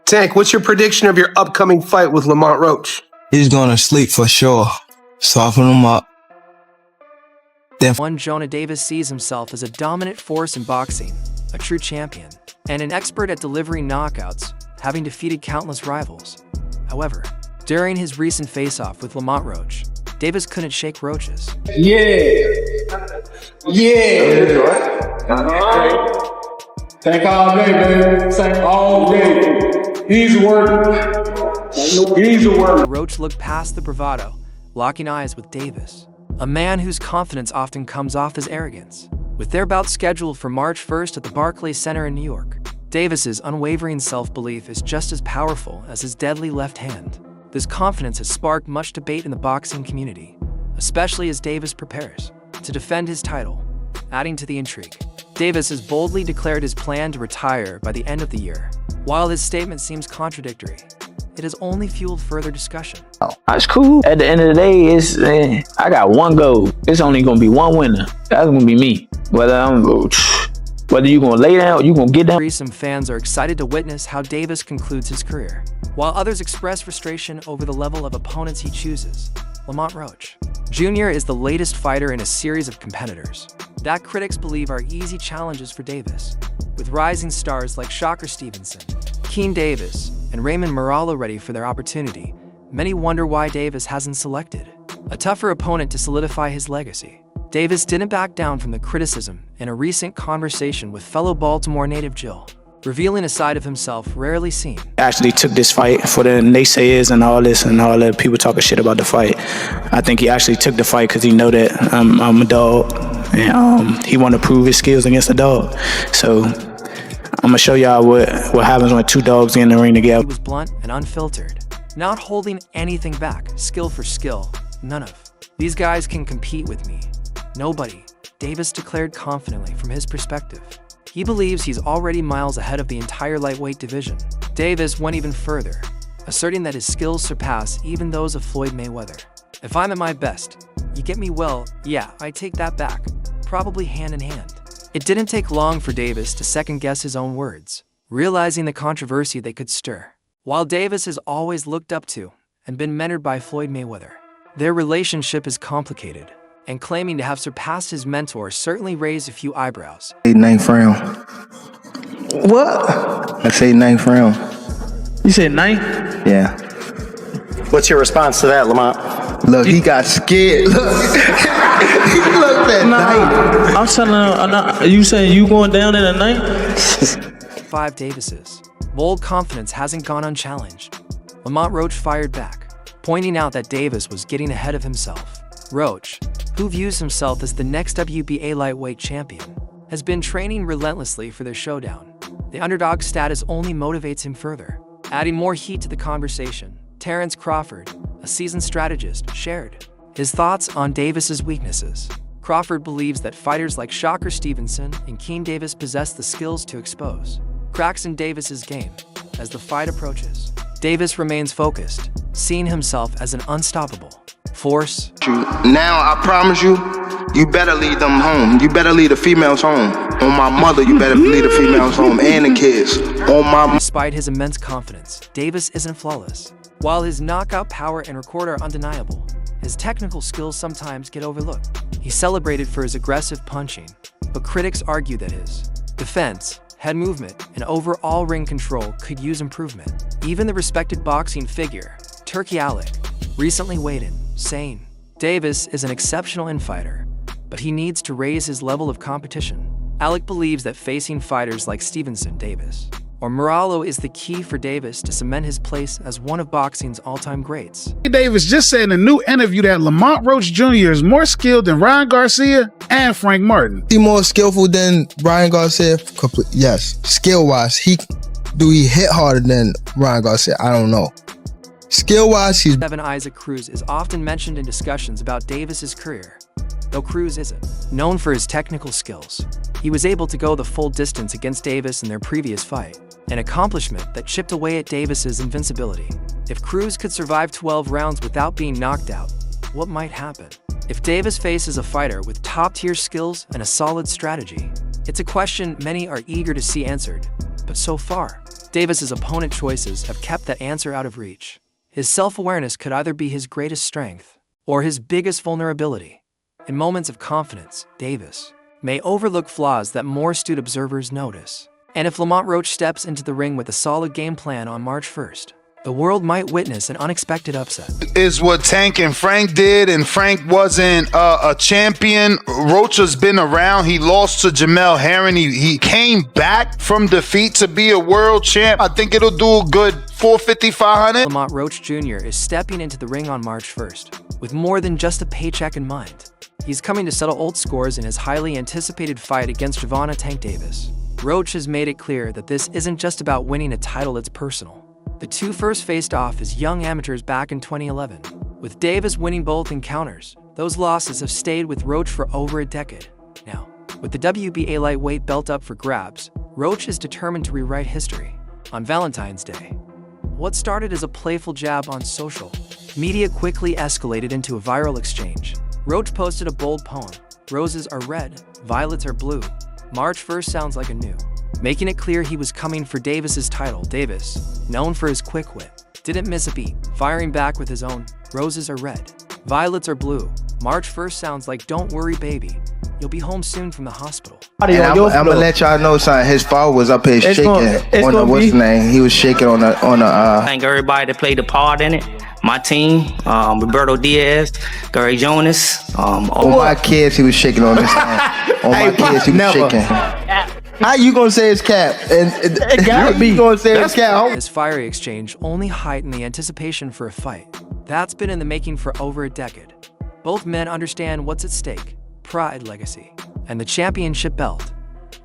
Tank, what's your prediction of your upcoming fight with Lamont Roach? He's gonna sleep for sure. Soften him up. One Jonah Davis sees himself as a dominant force in boxing, a true champion, and an expert at delivering knockouts, having defeated countless rivals. However, during his recent face-off with Lamont Roach, Davis couldn't shake Roach's. Yeah. Tank all day, baby. Tank all day. He's working. He's working. Roach looked past the bravado, locking eyes with Davis, a man whose confidence often comes off as arrogance. With their bout scheduled for March 1st at the Barclays Center in New York, Davis's unwavering self-belief is just as powerful as his deadly left hand. This confidence has sparked much debate in the boxing community, especially as Davis prepares to defend his title. Adding to the intrigue, Davis has boldly declared his plan to retire by the end of the year. While his statement seems contradictory, it has only fueled further discussion. That's cool. At the end of the day, I got one goal. It's only gonna be one winner. That's gonna be me. Whether you gonna lay down, or you gonna get down. Some fans are excited to witness how Davis concludes his career, while others express frustration over the level of opponents he chooses. Lamont Roach Jr. is the latest fighter in a series of competitors that critics believe are easy challenges for Davis. With rising stars like Shocker Stevenson, Keen Davis, and Raymond Moralo ready for their opportunity, many wonder why Davis hasn't selected a tougher opponent to solidify his legacy. Davis didn't back down from the criticism in a recent conversation with fellow Baltimore native Jill, revealing a side of himself rarely seen. Actually took this fight for the naysayers and all the people talking shit about the fight. I think he actually took the fight because he know that I'm a dog, and he want to prove his skills against a dog. So I'm gonna show y'all what happens when two dogs get in the ring together. He was blunt and unfiltered, not holding anything back, skill for skill, none of. These guys can compete with me. Nobody, Davis declared confidently from his perspective. He believes he's already miles ahead of the entire lightweight division. Davis went even further, asserting that his skills surpass even those of Floyd Mayweather. If I'm at my best, you get me well, yeah, I take that back, probably hand in hand. It didn't take long for Davis to second-guess his own words, realizing the controversy they could stir. While Davis has always looked up to and been mentored by Floyd Mayweather, their relationship is complicated, and claiming to have surpassed his mentor certainly raised a few eyebrows. Ninth round. What? I say ninth round. You said ninth? Yeah. What's your response to that, Lamont? Look, he got scared. Look. He looked at night. I'm telling him, you saying you going down in a night? 5 Davises. Bold confidence hasn't gone unchallenged. Lamont Roach fired back, pointing out that Davis was getting ahead of himself. Roach, who views himself as the next WBA lightweight champion, has been training relentlessly for their showdown. The underdog status only motivates him further. Adding more heat to the conversation, Terrence Crawford, a seasoned strategist, shared his thoughts on Davis's weaknesses. Crawford believes that fighters like Shocker Stevenson and Keen Davis possess the skills to expose cracks in Davis's game. As the fight approaches, Davis remains focused, seeing himself as an unstoppable force. Now, I promise you, you better lead them home. You better lead the females home. On my mother, you better lead the females home and the kids. On my... Despite his immense confidence, Davis isn't flawless. While his knockout power and record are undeniable, his technical skills sometimes get overlooked. He's celebrated for his aggressive punching, but critics argue that his defense, head movement, and overall ring control could use improvement. Even the respected boxing figure, Turkey Alec, recently weighed in, saying, Davis is an exceptional infighter, but he needs to raise his level of competition. Alec believes that facing fighters like Stevenson, Davis, or Moralo is the key for Davis to cement his place as one of boxing's all-time greats. Davis just said in a new interview that Lamont Roach Jr. is more skilled than Ryan Garcia and Frank Martin. He more skillful than Ryan Garcia? Yes. Skill-wise, he hit harder than Ryan Garcia? I don't know. Skill-wise, he's... Isaac Cruz is often mentioned in discussions about Davis's career, though Cruz isn't known for his technical skills. He was able to go the full distance against Davis in their previous fight, an accomplishment that chipped away at Davis's invincibility. If Cruz could survive 12 rounds without being knocked out, what might happen? If Davis faces a fighter with top-tier skills and a solid strategy, it's a question many are eager to see answered. But so far, Davis's opponent choices have kept that answer out of reach. His self-awareness could either be his greatest strength or his biggest vulnerability. In moments of confidence, Davis may overlook flaws that more astute observers notice. And if Lamont Roach steps into the ring with a solid game plan on March 1st, the world might witness an unexpected upset. Is what Tank and Frank did, and Frank wasn't a champion. Roach has been around. He lost to Jamel Herring. He came back from defeat to be a world champ. I think it'll do a good 450, 500. Lamont Roach Jr. is stepping into the ring on March 1st with more than just a paycheck in mind. He's coming to settle old scores in his highly anticipated fight against Javon Tank Davis. Roach has made it clear that this isn't just about winning a title, it's personal. The two first faced off as young amateurs back in 2011. With Davis winning both encounters, those losses have stayed with Roach for over a decade. Now, with the WBA lightweight belt up for grabs, Roach is determined to rewrite history. On Valentine's Day, what started as a playful jab on social media quickly escalated into a viral exchange. Roach posted a bold poem, "Roses are red, violets are blue. March 1st sounds like a new," making it clear he was coming for Davis's title. Davis, known for his quick wit, didn't miss a beat, firing back with his own, "Roses are red, violets are blue. March 1st sounds like don't worry baby, you'll be home soon from the hospital." And I'm gonna let y'all know something. His father was up here shaking on the what's the name? He was shaking on the Thank everybody that played a part in it. My team, Roberto Diaz, Gary Jonas. on my kids, he was shaking on this thing. On my kids, he was shaking. How you gonna say it's cap? And you gonna say it's cap? This fiery exchange only heightened the anticipation for a fight that's been in the making for over a decade. Both men understand what's at stake: pride, legacy, and the championship belt.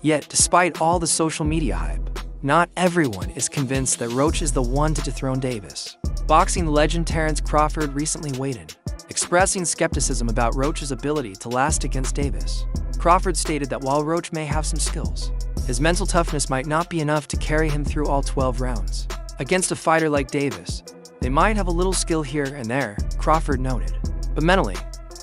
Yet, despite all the social media hype, not everyone is convinced that Roach is the one to dethrone Davis. Boxing legend Terrence Crawford recently weighed in, expressing skepticism about Roach's ability to last against Davis. Crawford stated that while Roach may have some skills, his mental toughness might not be enough to carry him through all 12 rounds. Against a fighter like Davis, they might have a little skill here and there, Crawford noted, but mentally,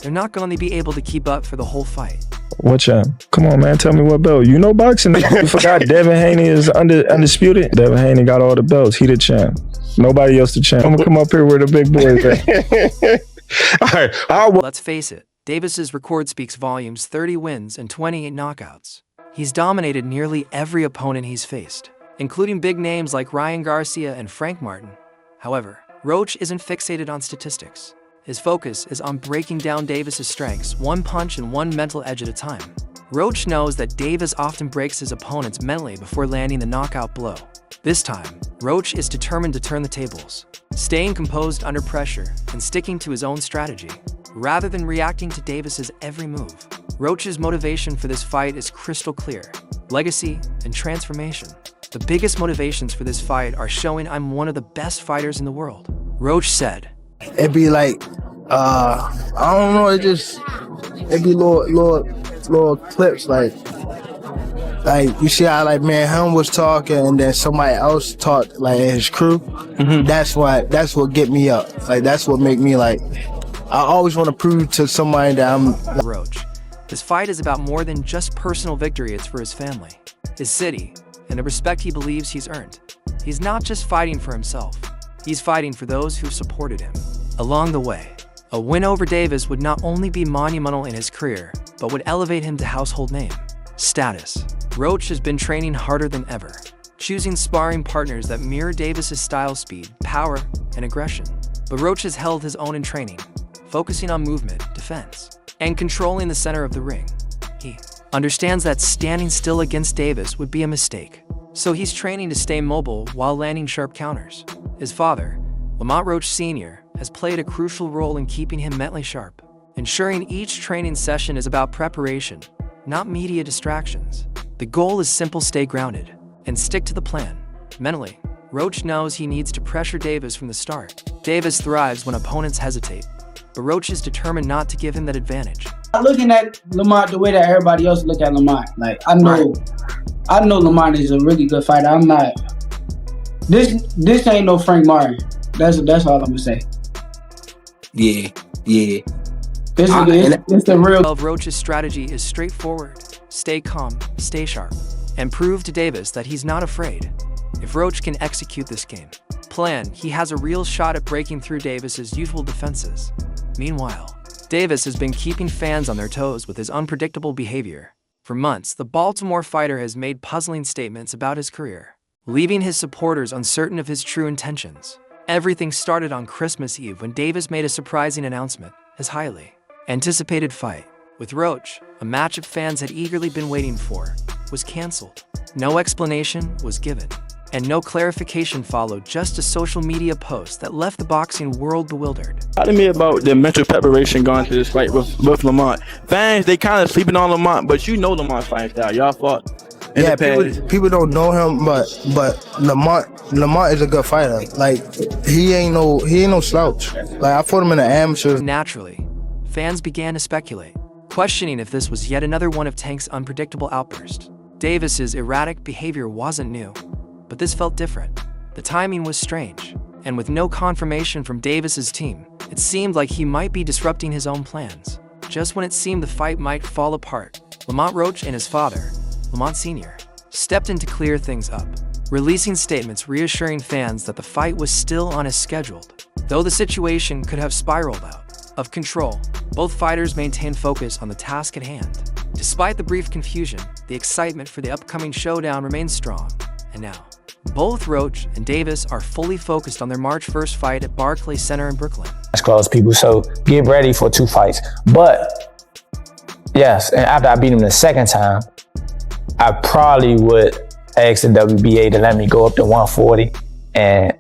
they're not going to be able to keep up for the whole fight. What champ? Come on, man. Tell me what belt. You know boxing. You forgot Devin Haney is undisputed. Devin Haney got all the belts. He the champ. Nobody else the champ. I'm going to come up here where the big boys at. All right. Let's face it, Davis's record speaks volumes: 30 wins and 28 knockouts. He's dominated nearly every opponent he's faced, including big names like Ryan Garcia and Frank Martin. However, Roach isn't fixated on statistics. His focus is on breaking down Davis's strengths, one punch and one mental edge at a time. Roach knows that Davis often breaks his opponents mentally before landing the knockout blow. This time, Roach is determined to turn the tables, staying composed under pressure and sticking to his own strategy, rather than reacting to Davis's every move. Roach's motivation for this fight is crystal clear: legacy and transformation. The biggest motivations for this fight are showing I'm one of the best fighters in the world. Roach said, It'd be like, I don't know, it'd be little clips like you see how like man him was talking and then somebody else talked like his crew. Mm-hmm. That's what get me up. Like that's what make me like, I always want to prove to somebody that I'm Roach. This fight is about more than just personal victory, it's for his family, his city, and the respect he believes he's earned. He's not just fighting for himself, he's fighting for those who've supported him along the way. A win over Davis would not only be monumental in his career, but would elevate him to household name status. Roach has been training harder than ever, choosing sparring partners that mirror Davis's style, speed, power, and aggression. But Roach has held his own in training, focusing on movement, defense, and controlling the center of the ring. He understands that standing still against Davis would be a mistake, so he's training to stay mobile while landing sharp counters. His father, Lamont Roach Sr., has played a crucial role in keeping him mentally sharp, ensuring each training session is about preparation, not media distractions. The goal is simple: stay grounded and stick to the plan. Mentally, Roach knows he needs to pressure Davis from the start. Davis thrives when opponents hesitate, but Roach is determined not to give him that advantage. Looking at Lamont the way that everybody else look at Lamont, like I know Lamont is a really good fighter. I'm not. This ain't no Frank Martin. That's all I'm gonna say. Yeah. This is the real. Roach's strategy is straightforward: stay calm, stay sharp, and prove to Davis that he's not afraid. If Roach can execute this game plan, he has a real shot at breaking through Davis's usual defenses. Meanwhile, Davis has been keeping fans on their toes with his unpredictable behavior. For months, the Baltimore fighter has made puzzling statements about his career, leaving his supporters uncertain of his true intentions. Everything started on Christmas Eve when Davis made a surprising announcement: his highly anticipated fight with Roach, a matchup fans had eagerly been waiting for, was canceled. No explanation was given, and no clarification followed, just a social media post that left the boxing world bewildered. Talk to me about the mental preparation going to this fight with Lamont. Fans, they kind of sleeping on Lamont, but you know Lamont's fighting style. Y'all fought. Yeah, people don't know him, but Lamont is a good fighter. Like he ain't no slouch. Like I fought him in the amateurs. Naturally, fans began to speculate, questioning if this was yet another one of Tank's unpredictable outbursts. Davis's erratic behavior wasn't new, but this felt different. The timing was strange, and with no confirmation from Davis's team, it seemed like he might be disrupting his own plans. Just when it seemed the fight might fall apart, Lamont Roach and his father, Lamont Sr., stepped in to clear things up, releasing statements reassuring fans that the fight was still on as scheduled. Though the situation could have spiraled out of control, both fighters maintained focus on the task at hand. Despite the brief confusion, the excitement for the upcoming showdown remains strong, and now, both Roach and Davis are fully focused on their March 1st fight at Barclays Center in Brooklyn. That's close, people, so get ready for 2 fights. But, yes, and after I beat him the second time, I probably would ask the WBA to let me go up to 140 and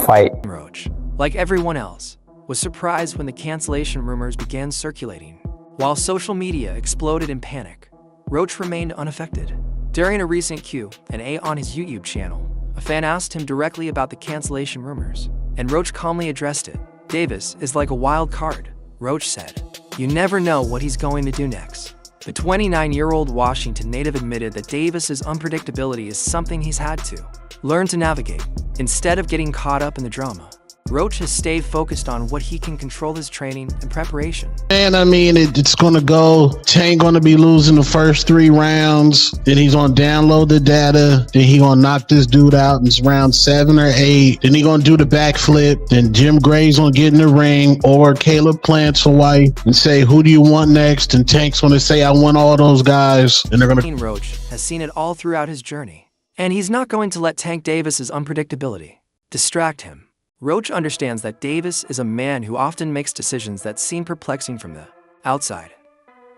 fight. Roach, like everyone else, was surprised when the cancellation rumors began circulating. While social media exploded in panic, Roach remained unaffected. During a recent Q&A on his YouTube channel, a fan asked him directly about the cancellation rumors, and Roach calmly addressed it. "Davis is like a wild card," Roach said. "You never know what he's going to do next." The 29-year-old Washington native admitted that Davis's unpredictability is something he's had to learn to navigate. Instead of getting caught up in the drama, Roach has stayed focused on what he can control: his training and preparation. And I mean, it's going to go. Tank going to be losing the first 3 rounds. Then he's going to download the data. Then he going to knock this dude out in round 7 or 8. Then he going to do the backflip. Then Jim Gray's going to get in the ring, or Caleb Plants Hawaii, and say, "Who do you want next?" And Tank's going to say, "I want all those guys." And they're going to. Roach has seen it all throughout his journey, and he's not going to let Tank Davis's unpredictability distract him. Roach understands that Davis is a man who often makes decisions that seem perplexing from the outside.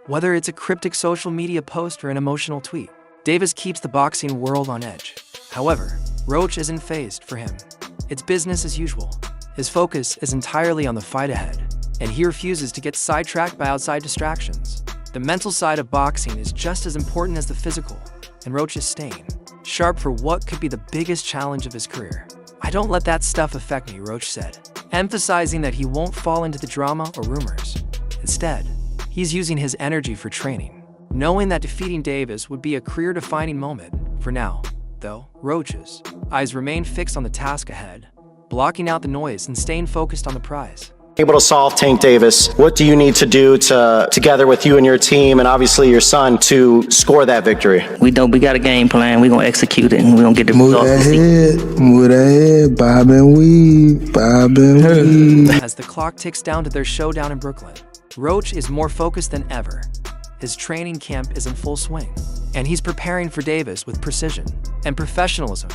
Whether it's a cryptic social media post or an emotional tweet, Davis keeps the boxing world on edge. However, Roach isn't fazed. For him, it's business as usual. His focus is entirely on the fight ahead, and he refuses to get sidetracked by outside distractions. The mental side of boxing is just as important as the physical, and Roach is staying sharp for what could be the biggest challenge of his career. "I don't let that stuff affect me," Roach said, emphasizing that he won't fall into the drama or rumors. Instead, he's using his energy for training, knowing that defeating Davis would be a career-defining moment. For now, though, Roach's eyes remain fixed on the task ahead, blocking out the noise and staying focused on the prize. Able to solve Tank Davis, what do you need to do together with you and your team and obviously your son to score that victory? We got a game plan. We're going to execute it, and we're going to get the result. Move that head, bob and weave. As the clock ticks down to their showdown in Brooklyn, Roach is more focused than ever. His training camp is in full swing, and he's preparing for Davis with precision and professionalism.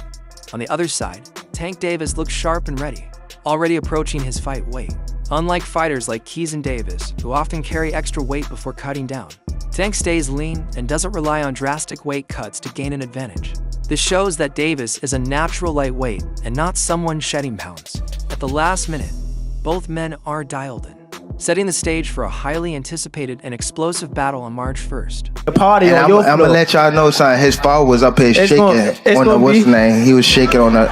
On the other side, Tank Davis looks sharp and ready, already approaching his fight weight. Unlike fighters like Keys and Davis, who often carry extra weight before cutting down, Tank stays lean and doesn't rely on drastic weight cuts to gain an advantage. This shows that Davis is a natural lightweight and not someone shedding pounds. At the last minute, both men are dialed in, setting the stage for a highly anticipated and explosive battle on March 1st. The party And I'm gonna let y'all know something. His father was up here shaking on the what's the name? He was shaking on the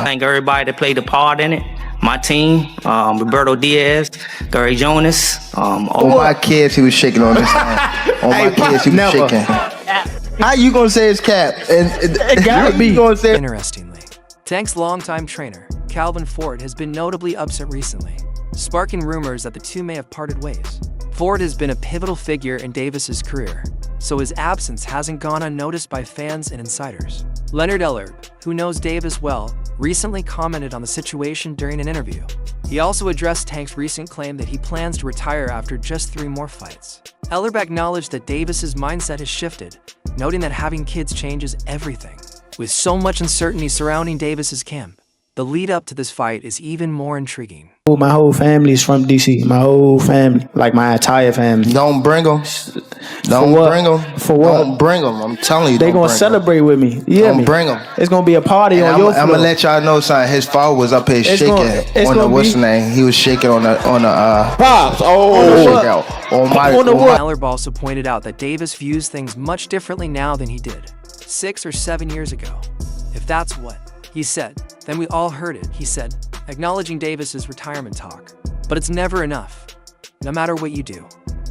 Thank everybody that played a part in it. My team, Roberto Diaz, Gary Jonas. on my kids, he was shaking on his hand. On my kids, he was shaking. How you gonna say it's cap? And you gonna say? Interestingly, Tank's longtime trainer, Calvin Ford, has been notably upset recently, sparking rumors that the two may have parted ways. Ford has been a pivotal figure in Davis's career, so his absence hasn't gone unnoticed by fans and insiders. Leonard Ellerb, who knows Davis well, recently commented on the situation during an interview. He also addressed Tank's recent claim that he plans to retire after just 3 more fights. Ellerb acknowledged that Davis's mindset has shifted, noting that having kids changes everything. With so much uncertainty surrounding Davis's camp, the lead up to this fight is even more intriguing. My whole family's from DC. My whole family, like my entire family. Don't bring them. Don't bring them. For what? Don't bring them. I'm telling you, They gonna celebrate with me. Don't bring them. It's gonna be a party on your floor. I'm gonna let y'all know something. His father was up here shaking on the what's the name? He was shaking on the Pops. Ellerb also pointed out that Davis views things much differently now than he did 6 or 7 years ago. If that's what he said, then we all heard it, he said, acknowledging Davis's retirement talk. But it's never enough. No matter what you do,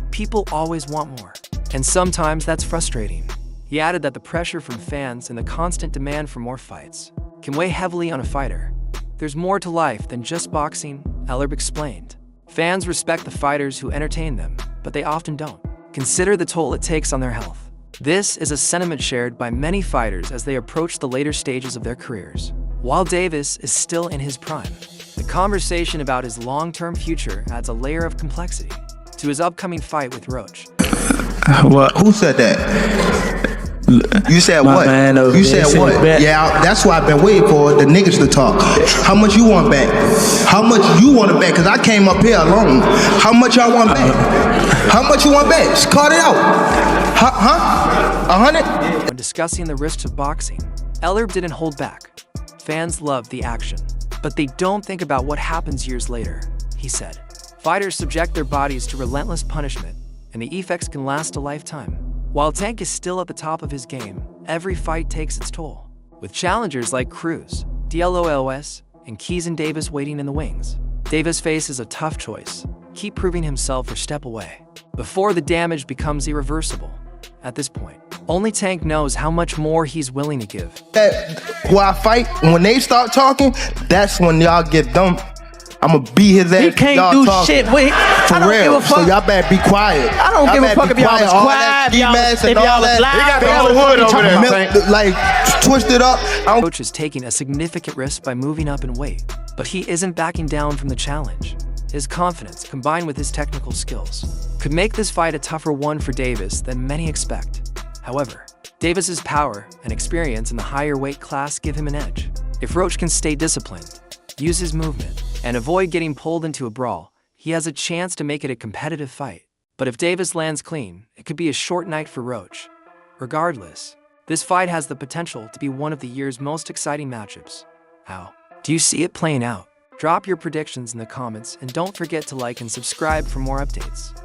people always want more. And sometimes that's frustrating. He added that the pressure from fans and the constant demand for more fights can weigh heavily on a fighter. There's more to life than just boxing, Ellerb explained. Fans respect the fighters who entertain them, but they often don't consider the toll it takes on their health. This is a sentiment shared by many fighters as they approach the later stages of their careers. While Davis is still in his prime, the conversation about his long-term future adds a layer of complexity to his upcoming fight with Roach. What? Who said that? You said My what? man You said what? Yeah, that's why I've been waiting for the niggas to talk. How much you want back? How much you want to bet? Because I came up here alone. How much y'all want back? How much you want back? Just cut it out. Huh? 100? When discussing the risks of boxing, Ellerb didn't hold back. Fans love the action, but they don't think about what happens years later, he said. Fighters subject their bodies to relentless punishment, and the effects can last a lifetime. While Tank is still at the top of his game, every fight takes its toll. With challengers like Cruz, DLOLS, and Keys and Davis waiting in the wings, Davis faces a tough choice: keep proving himself or step away before the damage becomes irreversible. At this point, only Tank knows how much more he's willing to give. Who I fight, when they start talking, that's when y'all get dumb. I'ma beat his ass. He can't do shit with For I don't real. give a fuck. So y'all better be quiet. I don't give a fuck if y'all was quiet, if y'all was loud. They got the hood over there. Like, twisted up. Roach is taking a significant risk by moving up in weight, but he isn't backing down from the challenge. His confidence, combined with his technical skills, could make this fight a tougher one for Davis than many expect. However, Davis's power and experience in the higher weight class give him an edge. If Roach can stay disciplined, use his movement, and avoid getting pulled into a brawl, he has a chance to make it a competitive fight. But if Davis lands clean, it could be a short night for Roach. Regardless, this fight has the potential to be one of the year's most exciting matchups. How do you see it playing out? Drop your predictions in the comments and don't forget to like and subscribe for more updates.